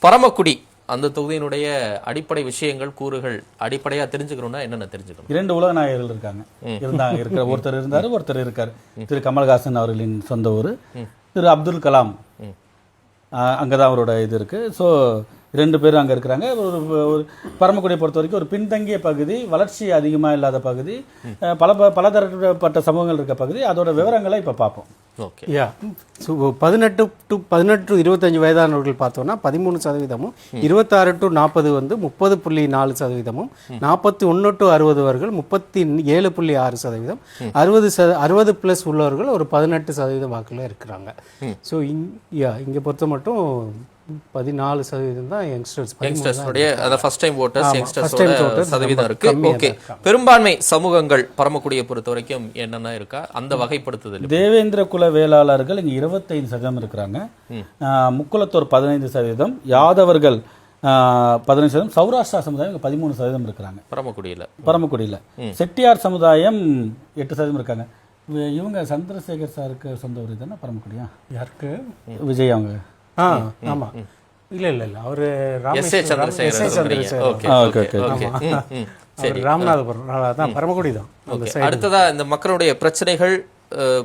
பரமக்குடி அந்த தொகுதியினுடைய அடிப்படை விஷயங்கள் கூறுகள் அடிப்படையா தெரிஞ்சுக்கணும்னா என்னென்ன தெரிஞ்சுக்கணும்? 2 உலக நாயகர்கள் இருக்காங்க, இருக்கிற ஒருத்தர் இருந்தாரு, ஒருத்தர் இருக்காரு. திரு கமல்ஹாசன் அவர்களின் சொந்த ஊர், திரு அப்துல் கலாம் அங்கதான் அவரோட இது இருக்கு. ஸோ 2 பேரும் அங்கே இருக்கிறாங்க. ஒரு பரமக்குடியை பொறுத்த வரைக்கும் ஒரு பின்தங்கிய பகுதி, வளர்ச்சி அதிகமாக இல்லாத பகுதி, பலதரப்பட்ட சமூகங்கள் இருக்க பகுதி. அதோட விவரங்களை இப்போ பார்ப்போம். ஓகே, 18 to 25 வயதானவர்கள் பார்த்தோம்னா 13%, 26 to 40 வந்து 30.4%, 41 to 60 அவர்கள் 37.6%, 60 பிளஸ் உள்ளவர்கள் ஒரு 18% வாக்குல இருக்கிறாங்க. ஸோ இங்கே பொறுத்த மட்டும் 14% தான் யங்ஸ்டர்ஸோட அத ஃபர்ஸ்ட் டைம் வோட்டர்ஸ் யங்ஸ்டர்ஸோட சதவீதம் இருக்கு. ஓகே, பெரும்பான்மை சமூகங்கள் பரமக்குடியை பொறுத்த வரைக்கும் என்னென்ன இருக்கா அந்த வகைப்படுத்துதல்? தேவேந்திர குல வேளாளர்கள் இங்க 25% இருக்கிறாங்க, முக்குலத்தோர் 15%, யாதவர்கள் 15%, சௌராஷ்டிரா சமுதாயம் 13% இருக்கிறாங்க பரமக்குடியில. செட்டியார் சமுதாயம் 8% இருக்காங்க. இவங்க சந்திரசேகர் சாருக்கு சொந்த ஊர் தானே பரமக்குடியா? யாருக்கு? விஜய் அவங்க. ஆமா, இல்ல அவரு ராமநாதபுரம் தான், பரமக்குடி தான். அடுத்ததா இந்த மக்களுடைய பிரச்சனைகள்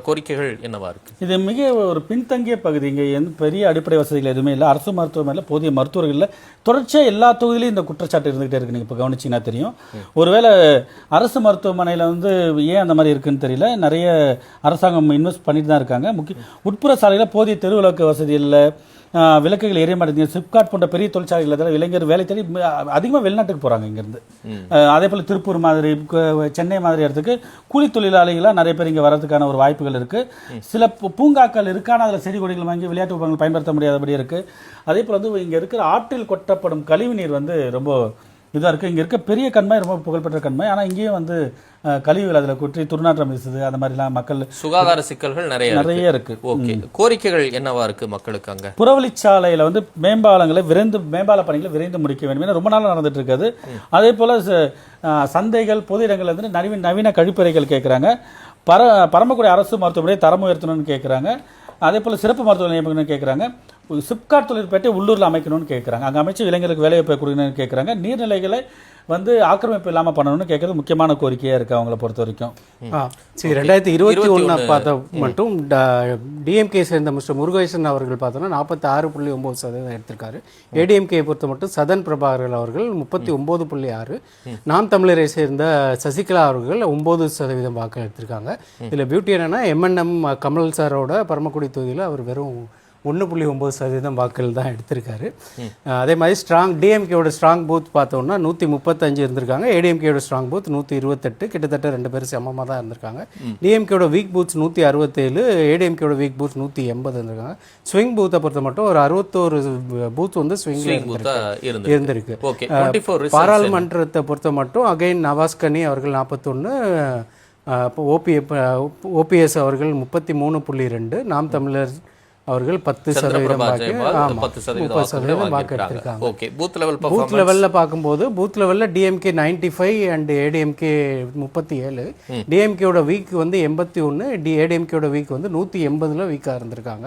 கோரிக்கைகள் என்னவா இருக்கு? இது மிக ஒரு பின்தங்கிய பகுதி. இங்கே எந்த பெரிய அடிப்படை வசதிகள் எதுவுமே இல்லை, அரசு மருத்துவமனையில் போதிய மருத்துவர்கள் இல்லை. தொடர்ச்சியாக எல்லா தொகுதியிலையும் இந்த குற்றச்சாட்டு இருந்துகிட்டே இருக்கு. நீங்கள் இப்போ கவனிச்சிங்கன்னா தெரியும். ஒருவேளை அரசு மருத்துவமனையில் ஏன் அந்த மாதிரி இருக்குன்னு தெரியல. நிறைய அரசாங்கம் இன்வெஸ்ட் பண்ணிட்டு தான் இருக்காங்க. உட்புற சாலையில் போதிய தெருவிளக்கு வசதி இல்லை, விளக்குகள் எரிய மாட்டேங்குது. சிப்காட் போன்ற பெரிய தொழிற்சாலைகள் இளைஞர் வேலை தேடி அதிகமாக வெளிநாட்டுக்கு போகிறாங்க இங்கேருந்து. அதே போல் திருப்பூர் மாதிரி, சென்னை மாதிரி இடத்துக்கு கூலி தொழிலாளிகளாக நிறைய பேர் இங்கே வரதுக்கான ஒரு வாய்ப்புகள் இருக்குது. சில பூங்காக்கள் இருக்கு, ஆனால் அதில் செடி கொடிகள் வாங்கி விளையாட்டு உபகரணங்கள் பயன்படுத்த முடியாதபடி இருக்குது. அதே போல் இங்கே இருக்கிற ஆற்றில் கொட்டப்படும் கழிவு நீர் ரொம்ப இதாக இருக்குது. இங்கே இருக்க பெரிய கண்மாய் ரொம்ப புகழ்பெற்ற கண்மாய், ஆனால் இங்கேயும் கழிவுகள் அதில் குற்றி துர்நாற்றம் வீசுது. அந்த மாதிரிலாம் மக்கள் சுகாதார சிக்கல்கள் நிறைய இருக்கு. ஓகே, கோரிக்கைகள் என்னவா இருக்கு மக்களுக்கு? அங்கே புறவழிச்சாலையில் மேம்பால பணிகளை விரைந்து முடிக்க வேண்டும் என ரொம்ப நாள் நடந்துட்டு இருக்காது. அதே போல் சந்தைகள், பொது இடங்கள் நவீன கழிப்பறைகள் கேட்குறாங்க. பரமக்குடி அரசு மருத்துவமனை தரம் உயர்த்தணும்னு கேட்குறாங்க. அதே போல் சிறப்பு மருத்துவ நியமனம்னு கேட்குறாங்க. சிப்காட் தொழிற்பேட்டை உள்ளூரில் அமைக்கணும்னு கேட்குறாங்க. அங்கே அமைச்சு இளைஞர்களுக்கு வேலைவாய்ப்பு கொடுக்கணும்னு கேட்குறாங்க. நீர்நிலைகளை ஆக்கிரமிப்பு இல்லாமல் பண்ணணும்னு கேட்கறது முக்கியமான கோரிக்கையாக இருக்குது அவங்கள பொறுத்த வரைக்கும். சரி, 2021 பார்த்த மட்டும் டிஎம்கே சேர்ந்த மிஸ்டர் முருகேசன் அவர்கள் பார்த்தோன்னா 46.9% எடுத்திருக்காரு. ஏடிஎம்கே பொறுத்த மட்டும் சதன் பிரபாகர் அவர்கள் 39.6%, நாம் தமிழரை சேர்ந்த சசிகலா அவர்கள் 9% வாக்கு எடுத்திருக்காங்க. இதில் பியூட்டி என்னன்னா, எம்என்எம் கமல் சாரோட பரமக்குடி தொகுதியில் அவர் வெறும் 1.9% வாக்குகள் தான் எடுத்திருக்காரு. அதே மாதிரி டிஎம்கேயோட ஸ்ட்ராங் பூத் பார்த்தோம்னா 135 இருந்திருக்காங்க. ஏடிஎம்கேயோட ஸ்ட்ராங் பூத் 128, கிட்டத்தட்ட 2 பேரும் சமமாக தான் இருந்திருக்காங்க. டிஎம்கேயோட வீக் பூத்ஸ் 167, ஏடிஎம்கேயோட வீக் பூத் 180 இருந்திருக்காங்க. ஸ்விங் பூத்தை பொறுத்த மட்டும் ஒரு 61 பூத் ஸ்விங் இருந்திருக்கு. பாராளுமன்றத்தை பொறுத்த மட்டும் அகைன் நவாஸ்கனி அவர்கள் 41, ஓபிஎஸ் அவர்கள் 33.2, நாம் தமிழர் அவர்கள் 10% வாக்கு எடுத்திருக்காங்க. பூத் லெவல்ல பார்க்கும்போது பூத் லெவல்ல டிஎம்கே 95 அண்ட் ஏடிஎம்கே 37, டிஎம்கேயோட வீக் 81, ஏடிஎம்கேயோட வீக் 180ல வீக்கா இருந்திருக்காங்க.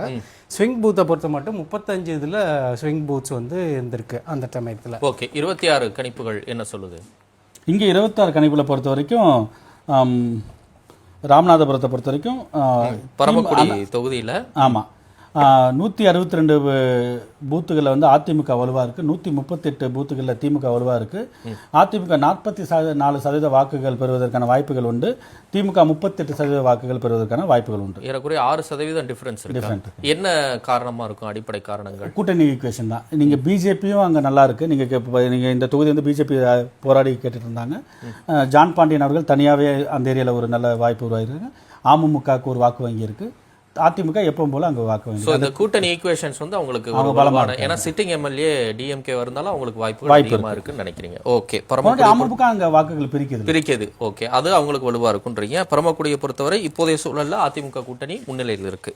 ஸ்விங் பூத்தை பொறுத்த மட்டும் 35 இதுல ஸ்விங் பூத்ஸ் இருந்திருக்கு அந்த சமயத்துல. ஓகே, 26 கணிப்புகள் என்ன சொல்லுது? இங்கே 26 கணிப்புகளை பொறுத்த வரைக்கும் ராமநாதபுரத்தை பொறுத்த வரைக்கும் பரமக்குடி தொகுதியில் 162 பூத்துகளில் அதிமுக வலுவாக இருக்குது. 138 பூத்துகளில் திமுக வலுவாக இருக்குது. அதிமுக 44% வாக்குகள் பெறுவதற்கான வாய்ப்புகள் உண்டு. திமுக 38% வாக்குகள் பெறுவதற்கான வாய்ப்புகள் உண்டு. ஏறக்குறைய 6% டிஃபரன்ஸ். என்ன காரணமாக இருக்கும்? அடிப்படை காரணங்கள் கூட்டணி ஈக்குவேஷன் தான். நீங்கள் பிஜேபியும் அங்கே நல்லா இருக்குது. நீங்கள் இந்த தொகுதி பிஜேபி போராடி கேட்டுட்டு இருந்தாங்க. ஜான் பாண்டியன் அவர்கள் தனியாகவே அந்த ஏரியாவில் ஒரு நல்ல வாய்ப்பு உருவாகிருக்கு. அமமுகவுக்கு ஒரு வாக்கு வங்கி இருக்குது. அதிமுக எப்பவும் போல அங்க வாக்கு வங்கி. இந்த கூட்டணி ஈக்குவேஷன்ஸ் அவங்களுக்கு பலமான, ஏன்னா சிட்டிங் எம்எல்ஏ டிஎம்கே இருந்தாலும் அவங்களுக்கு வாய்ப்பு அதிகமா இருக்குன்னு நினைக்கிறீங்க. ஓகே, அமமுக அங்க வாக்குகள் பிரிக்குது. ஓகே, அது அவங்களுக்கு வலுவா இருக்குன்றீங்க. பரமக்குடியை பொறுத்தவரை இப்போதைய சூழல்ல அதிமுக கூட்டணி முன்னிலையில் இருக்கு.